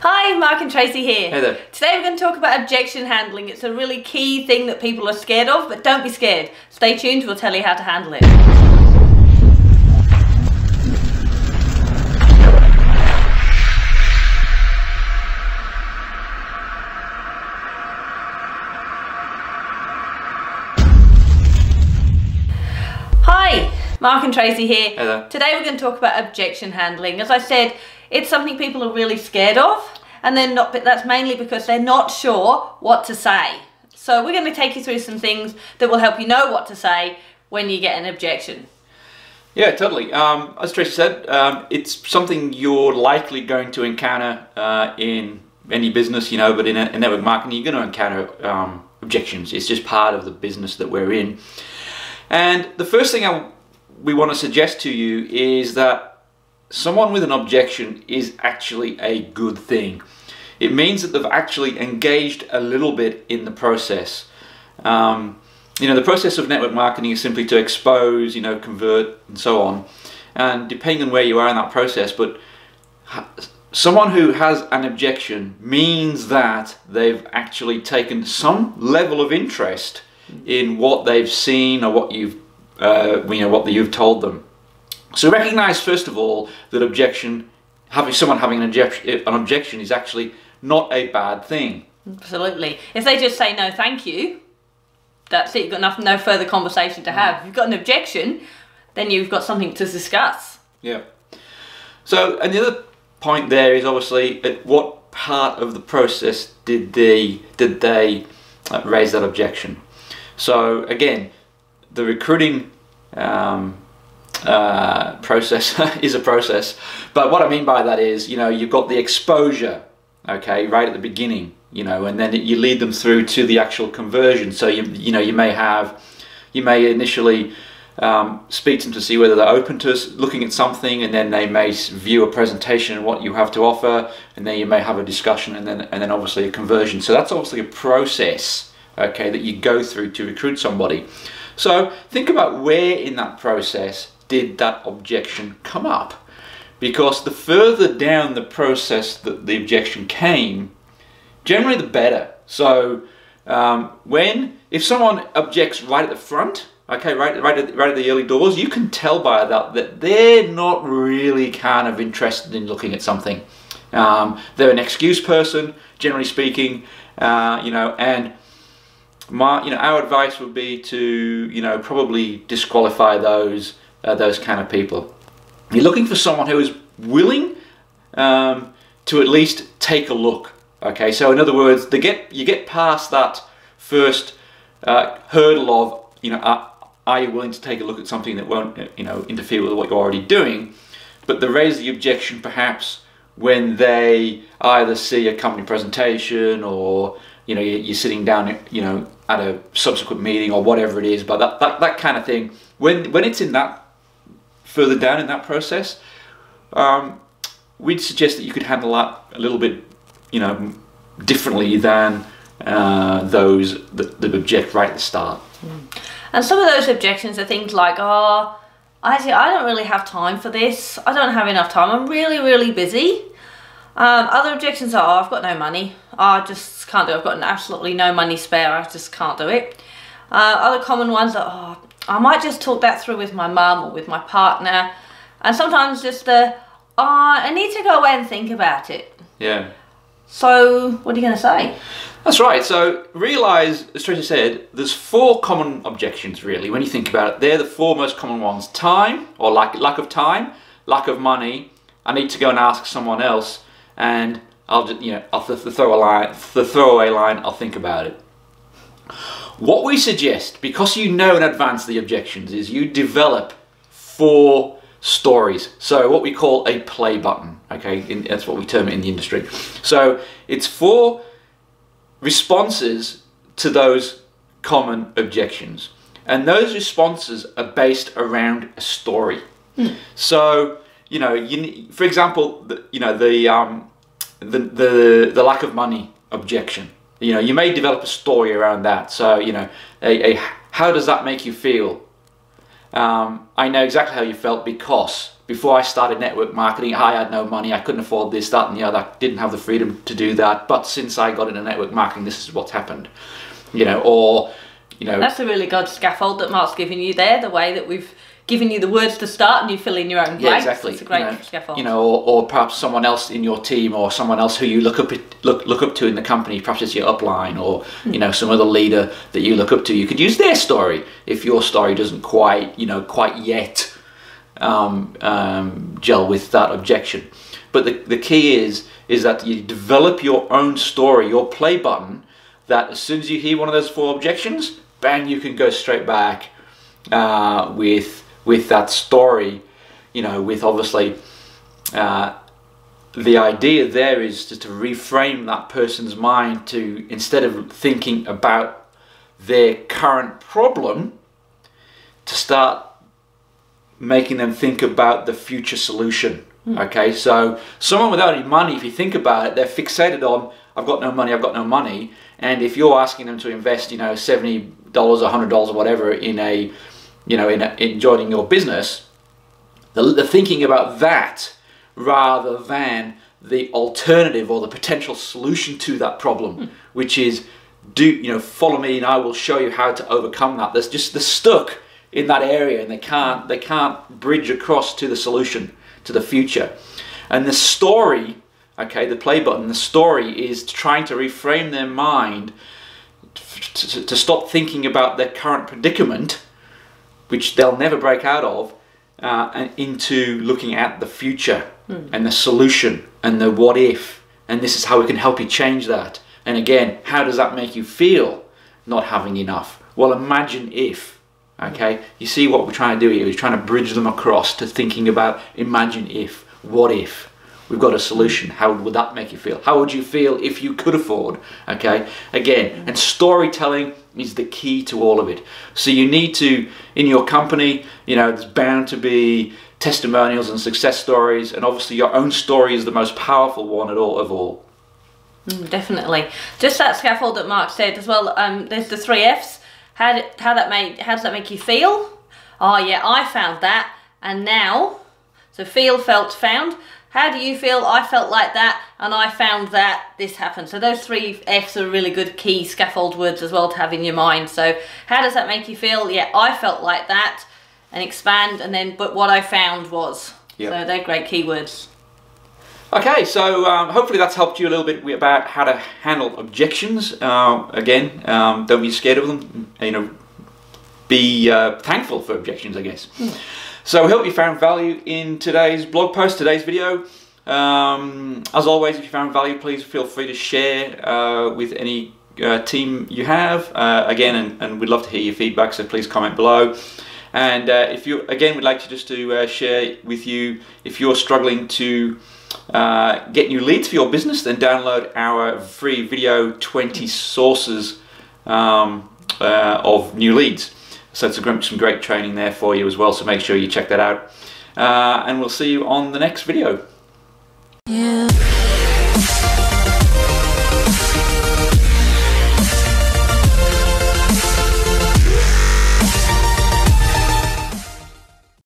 Hi, Mark and Tracy here. Hey there. Today we're going to talk about objection handling. It's a really key thing that people are scared of, but don't be scared. Stay tuned, we'll tell you how to handle it. Hi, Mark and Tracy here. Hello. Today we're going to talk about objection handling. As I said, it's something people are really scared of, and they're not, but that's mainly because they're not sure what to say. So we're going to take you through some things that will help you know what to say when you get an objection. Yeah, totally. As Tracy said, it's something you're likely going to encounter in any business, you know, but in network marketing, you're going to encounter objections. It's just part of the business that we're in. And the first thing we want to suggest to you is that someone with an objection is actually a good thing. It means that they've actually engaged a little bit in the process. You know, the process of network marketing is simply to expose, you know, convert, and so on. And depending on where you are in that process, but someone who has an objection means that they've actually taken some level of interest in what they've seen or what you've, what you've told them. So recognize first of all that someone having an objection is actually not a bad thing. Absolutely. If they just say no, thank you, that's it. You've got no further conversation to have. If you've got an objection, then you've got something to discuss. Yeah. So, and the other point there is obviously at what part of the process did they raise that objection. So again, the recruiting process is a process, but what I mean by that is, you know, you've got the exposure, okay, right at the beginning, you know, and then you lead them through to the actual conversion. So you may initially speak to them to see whether they're open to looking at something, and then they may view a presentation and what you have to offer, and then you may have a discussion, and then obviously a conversion. So that's obviously a process, okay, that you go through to recruit somebody. So think about where in that process did that objection come up, because the further down the process that the objection came, generally the better. So if someone objects right at the front, okay, right at the early doors, you can tell by that they're not really kind of interested in looking at something. They're an excuse person, generally speaking, you know, and our advice would be to, you know, probably disqualify those kind of people. You're looking for someone who is willing to at least take a look. Okay, so in other words, you get past that first hurdle of, you know, are you willing to take a look at something that won't, you know, interfere with what you're already doing? But they raise the objection perhaps when they either see a company presentation, or, you know, you're sitting down, you know, at a subsequent meeting or whatever it is. But that kind of thing, when it's in that further down in that process, we'd suggest that you could handle that a little bit, you know, differently than those that object right at the start. And some of those objections are things like, oh, I don't really have time for this. I don't have enough time. I'm really, really busy. Other objections are, oh, I've got no money. I just can't do it. I've got absolutely no money spare. I just can't do it. Other common ones are, oh, I might just talk that through with my mum or with my partner. And sometimes just I need to go away and think about it. Yeah. So what are you going to say? That's right. So realise, as Tracy said, there's 4 common objections really. When you think about it, they're the 4 most common ones: time, or lack of time; lack of money; I need to go and ask someone else; and I'll just, you know, the throwaway line, I'll think about it. What we suggest, because you know in advance the objections, is you develop 4 stories. So what we call a play button, okay? That's what we term it in the industry. So it's 4 responses to those common objections, and those responses are based around a story. So, you know, for example, the lack of money objection. You know, you may develop a story around that. So, you know, how does that make you feel? I know exactly how you felt, because before I started network marketing, I had no money, I couldn't afford this, that and the other, I didn't have the freedom to do that, but since I got into network marketing, this is what's happened. You know, or, you know... That's a really good scaffold that Mark's given you there, the way that we've given you the words to start and you fill in your own blanks. Yeah, exactly. It's a great scaffold. You know, or perhaps someone else in your team, or someone else who you look up to in the company, perhaps it's your upline, or you know, some other leader that you look up to. You could use their story if your story doesn't quite yet gel with that objection. But the key is that you develop your own story, your play button, that as soon as you hear one of those 4 objections, bang, you can go straight back with that story, you know, with obviously the idea there is to reframe that person's mind to, instead of thinking about their current problem, to start making them think about the future solution. Okay, so someone without any money, if you think about it, they're fixated on, I've got no money, I've got no money. And if you're asking them to invest, you know, $70, $100 or whatever in a, you know, in joining your business, they're thinking about that rather than the alternative or the potential solution to that problem, which is, follow me and I will show you how to overcome that. They're stuck in that area, and they can't bridge across to the solution, to the future. And the story, okay, the play button, the story is trying to reframe their mind to stop thinking about their current predicament, which they'll never break out of, and into looking at the future and the solution and the what if, and this is how we can help you change that. And again, how does that make you feel, not having enough? Well, imagine if, okay? You see what we're trying to do here? We're trying to bridge them across to thinking about, imagine if, what if? We've got a solution. How would that make you feel? How would you feel if you could afford? Okay, again, and storytelling is the key to all of it. So you need to, in your company, you know, there's bound to be testimonials and success stories, and obviously your own story is the most powerful one of all. Definitely. Just that scaffold that Mark said as well. There's the 3 Fs. How does that make you feel? Oh yeah, I found that, and now. So feel, felt, found. How do you feel? I felt like that, and I found that this happened. So those 3 Fs are really good key scaffold words as well to have in your mind. So how does that make you feel? Yeah, I felt like that, and expand, and then, but what I found was. Yep. So they're great keywords. Okay, so hopefully that's helped you a little bit about how to handle objections. Again, don't be scared of them. You know, be thankful for objections, I guess. So we hope you found value in today's blog post, today's video. As always, if you found value, please feel free to share with any team you have. Again, and we'd love to hear your feedback, so please comment below. And if you, again, we'd like to just to share with you, if you're struggling to get new leads for your business, then download our free video, 20 sources of new leads. So it's some great training there for you as well, so make sure you check that out. And we'll see you on the next video. Yeah.